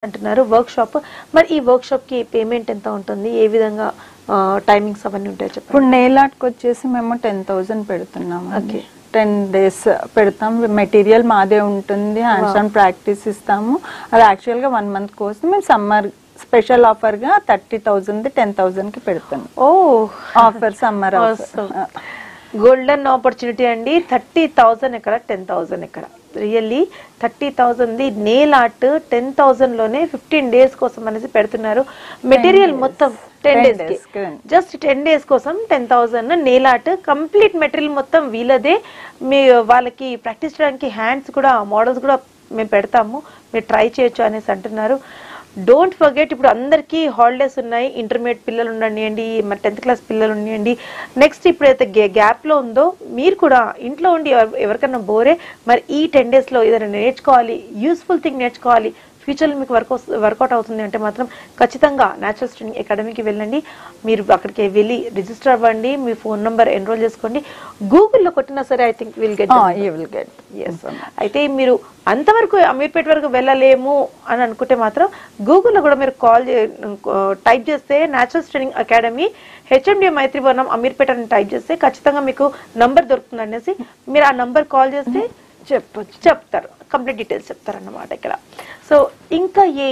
అంటున్నారు work shop. మరి ఈ వర్క్ షాప్ కి పేమెంట్ ఎంత ఉంటుంది, ఏ విధంగా టైమింగ్స్ అవన్నీ ఉంటాయి చెప్పండి. ఇప్పుడు నెయిల్ ఆర్ట్కి వచ్చేసి మేము 10,000 పెడుతున్నాము. ఓకే, 10 days పెడతాం. మెటీరియల్ మాదే ఉంటుంది, హ్యాండ్స్ ఆన్ ప్రాక్టీస్ ఇస్తాము. అది యాక్చువల్గా 1 month కోసం మేము సమ్మర్ స్పెషల్ ఆఫర్ గా 30,000 10,000 కి పెడతాం. ఓ ఆఫర్ సమ్మర్ గోల్డెన్ ఆపర్చునిటీ అండి. 30,000 ఎక్కడ, 10,000 ఎక్కడ. రియల్లీ 30,000 నెయిల్ ఆర్ట్ 10,000 లోనే 15 days కోసం అనేసి పెడుతున్నారు. మెటీరియల్ మొత్తం 10 days కి, జస్ట్ 10 days కోసం 10,000 నెయిల్ ఆర్ట్. కంప్లీట్ మెటీరియల్ మొత్తం వీళ్ళదే. మీ వాళ్ళకి ప్రాక్టీస్ చేయడానికి హ్యాండ్స్ కూడా మోడల్స్ కూడా మేము పెడతాము, మీరు ట్రై చేయొచ్చు అనేసి అంటున్నారు. డోంట్ ఫర్గెట్, ఇప్పుడు అందరికీ హాలిడేస్ ఉన్నాయి. ఇంటర్మీడియట్ పిల్లలు ఉండండి, మరి 10th class పిల్లలు ఉండండి. నెక్స్ట్ ఇప్పుడైతే గ్యాప్ లో ఉందో మీరు కూడా ఇంట్లో ఉండి ఎవరికైనా బోరే, మరి ఈ 10 days లో ఏదైనా నేర్చుకోవాలి, యూస్ఫుల్ థింగ్ నేర్చుకోవాలి, ఫ్యూచర్లో మీకు వర్కౌట్ అవుతుంది అంటే మాత్రం ఖచ్చితంగా న్యాచురల్స్ ట్రైనింగ్ అకాడమీకి వెళ్ళండి. మీరు అక్కడికి వెళ్ళి రిజిస్టర్ అవ్వండి, మీ ఫోన్ నంబర్ ఎన్రోల్ చేసుకోండి. గూగుల్లో కొట్టినా సరే ఐ థింక్ విల్ గెట్. అయితే మీరు అంతవరకు అమీర్పేట వరకు వెళ్ళలేము అని అనుకుంటే మాత్రం గూగుల్లో కూడా మీరు టైప్ చేస్తే naturals training academy HMD Maitrivanam Ameerpet అని టైప్ చేస్తే ఖచ్చితంగా మీకు నంబర్ దొరుకుతుంది అనేసి మీరు ఆ నంబర్ కాల్ చేస్తే చెప్తారు, కంప్లీట్ డీటెయిల్స్ చెప్తారు అన్నమాట ఇక్కడ. సో ఇంకా ఏ